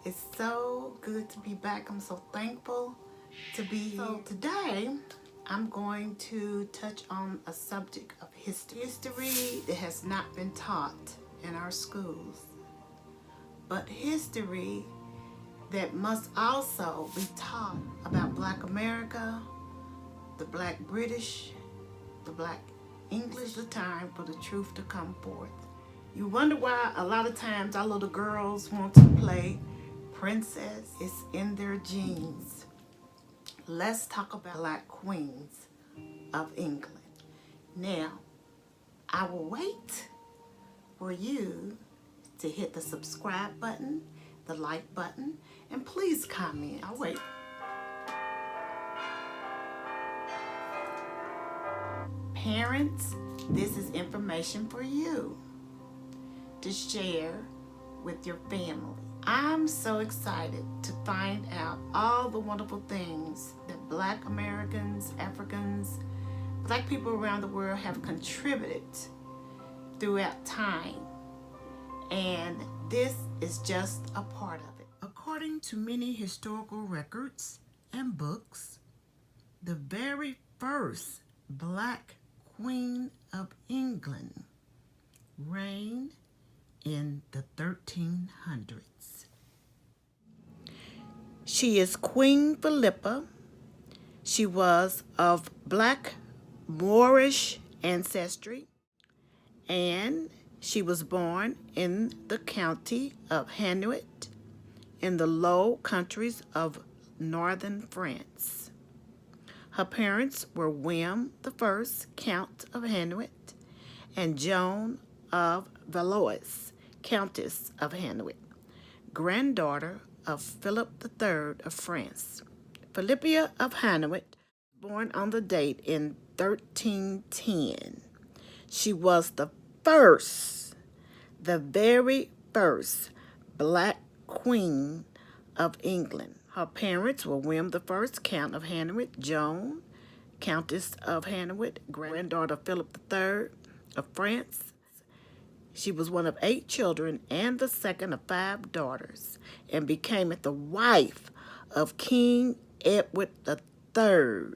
It's so good to be back. I'm so thankful to be here. So today, I'm going to touch on a subject of history. History that has not been taught in our schools, but history that must also be taught about Black America, the Black British, the Black English. The time for the truth to come forth. You wonder why a lot of times our little girls want to play princess. It's in their genes. Let's talk about Black queens of England. Now, I will wait for you to hit the subscribe button, the like button, and please comment. I'll wait. Parents, this is information for you to share with your family. I'm so excited to find out all the wonderful things that Black Americans, Africans, Black people around the world have contributed throughout time. And this is just a part of it. According to many historical records and books, the very first Black Queen of England reigned in the 1300s. She is Queen Philippa. She was of Black Moorish ancestry, and she was born in the county of Hainaut in the Low Countries of northern France. Her parents were William I, Count of Hainaut, and Joan of Valois, Countess of Hainaut, granddaughter of Philip III of France. Philippa of Hainaut, born on the date in 1310. She was the very first Black Queen of England. Her parents were William I, Count of Hainaut, Joan, Countess of Hainaut, granddaughter of Philip III of France. She was one of 8 children and the second of 5 daughters, and became the wife of King Edward III.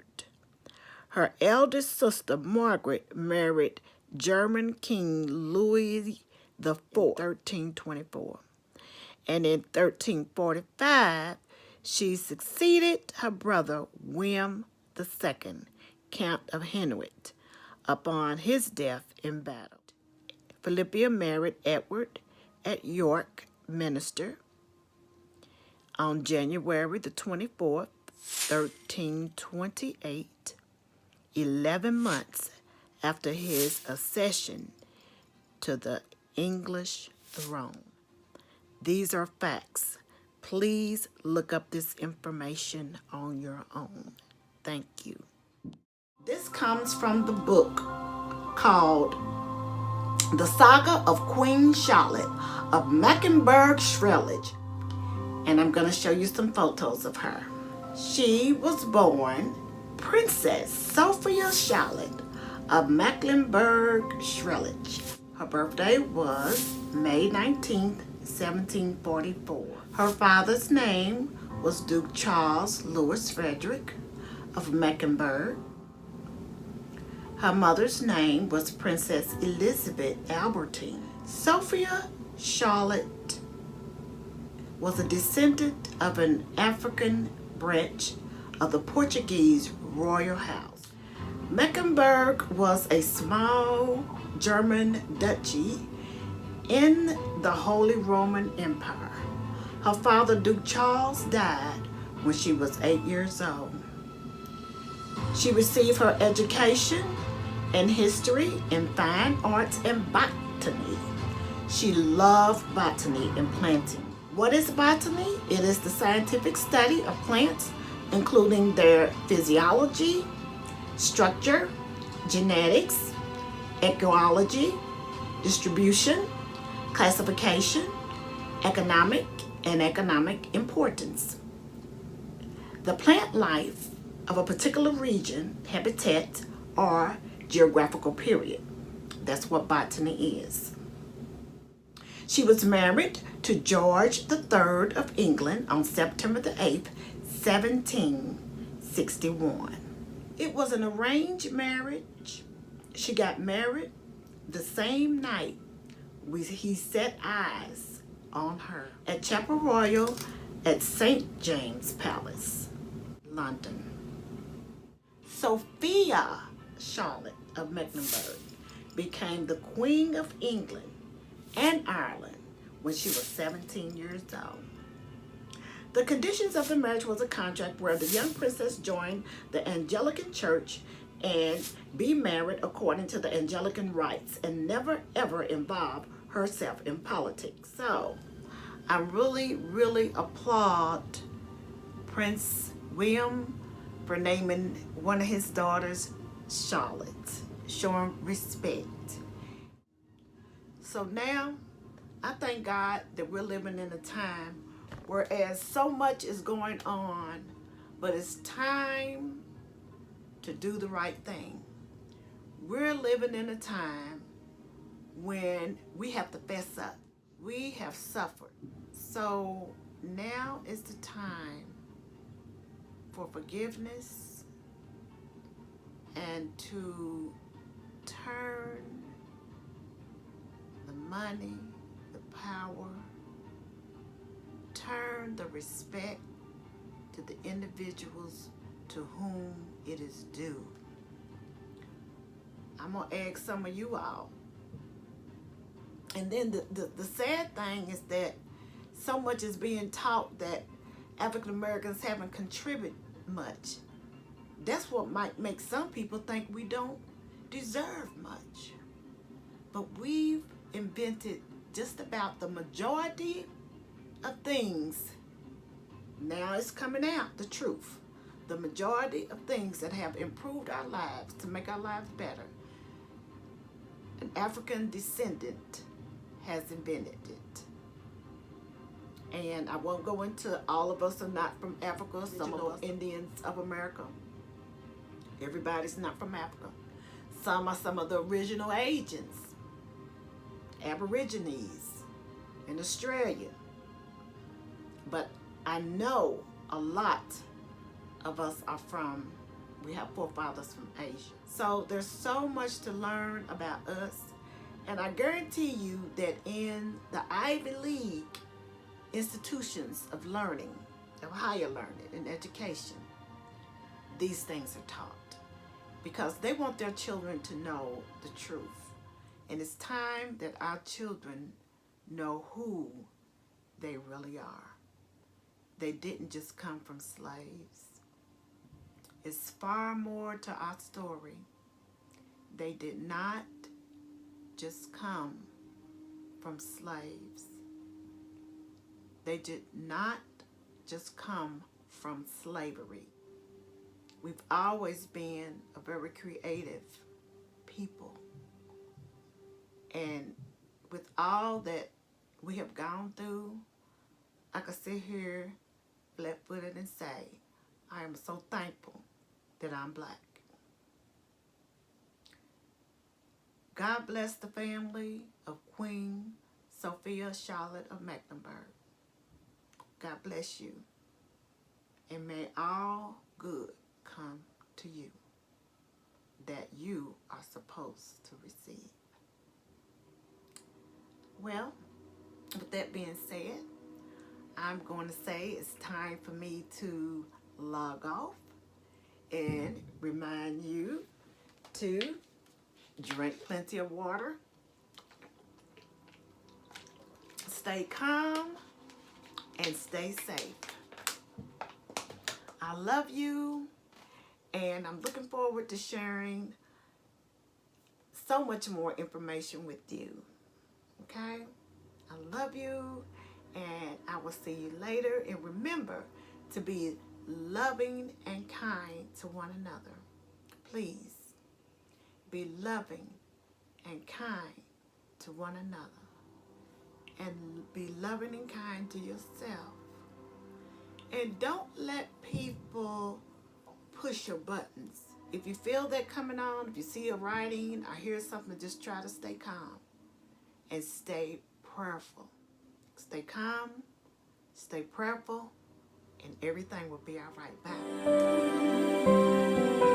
Her eldest sister, Margaret, married German King Louis IV in 1324. And in 1345, she succeeded her brother, William II, Count of Hainaut, upon his death in battle. Philippa married Edward at York Minster on January the 24th, 1328, 11 months after his accession to the English throne. These are facts. Please look up this information on your own. Thank you. This comes from the book called The Saga of Queen Charlotte of Mecklenburg-Strelitz. And I'm going to show you some photos of her. She was born Princess Sophia Charlotte of Mecklenburg-Strelitz. Her birthday was May 19th, 1744. Her father's name was Duke Charles Louis Frederick of Mecklenburg. Her mother's name was Princess Elizabeth Albertine. Sophia Charlotte was a descendant of an African branch of the Portuguese royal house. Mecklenburg was a small German duchy in the Holy Roman Empire. Her father, Duke Charles, died when she was 8 years old. She received her education in history, in fine arts, and botany. She loved botany and planting. What is botany? It is the scientific study of plants, including their physiology, structure, genetics, ecology, distribution, classification, economic importance. The plant life of a particular region, habitat, or geographical period. That's what botany is. She was married to George III of England on September the 8th, 1761. It was an arranged marriage. She got married the same night he set eyes on her at Chapel Royal at St. James Palace, London. Sophia Charlotte of Mecklenburg became the Queen of England and Ireland when she was 17 years old. The conditions of the marriage was a contract where the young princess joined the Anglican Church and be married according to the Anglican rites and never ever involve herself in politics. So I really applaud Prince William for naming one of his daughters Charlotte, showing respect. So now I thank God that we're living in a time whereas so much is going on, but it's time to do the right thing. We're living in a time when we have to fess up. We have suffered. So now is the time for forgiveness and to turn the money, the power, turn the respect to the individuals to whom it is due. I'm going to ask some of you all. And then the sad thing is that so much is being taught that African Americans haven't contributed much. That's what might make some people think we don't deserve much. But we've invented just about the majority of things. Now it's coming out, the truth. The majority of things that have improved our lives to make our lives better. An African descendant has invented it. And I won't go into all of us are not from Africa, some of us Indians of America. Everybody's not from Africa. Some are some of the original agents, Aborigines in Australia. But I know a lot of us are from, we have forefathers from Asia. So there's so much to learn about us. And I guarantee you that in the Ivy League institutions of learning, of higher learning and education, these things are taught because they want their children to know the truth. And it's time that our children know who they really are. They didn't just come from slaves. It's far more to our story. They did not just come from slaves. They did not just come from slavery. We've always been a very creative people. And with all that we have gone through, I could sit here flat-footed and say, I am so thankful that I'm black. God bless the family of Queen Sophia Charlotte of Mecklenburg. God bless you. And may all good come to you that you are supposed to receive. Well, with that being said, I'm going to say it's time for me to log off and remind you to drink plenty of water, stay calm, and stay safe. I love you, and I'm looking forward to sharing so much more information with you. Okay? I love you, and I will see you later. And remember to be loving and kind to one another. Please be loving and kind to one another. And be loving and kind to yourself. And don't let people push your buttons. If you feel that coming on, if you see a writing or hear something, just try to stay calm and stay prayerful. Stay calm, stay prayerful, and everything will be all right. Bye.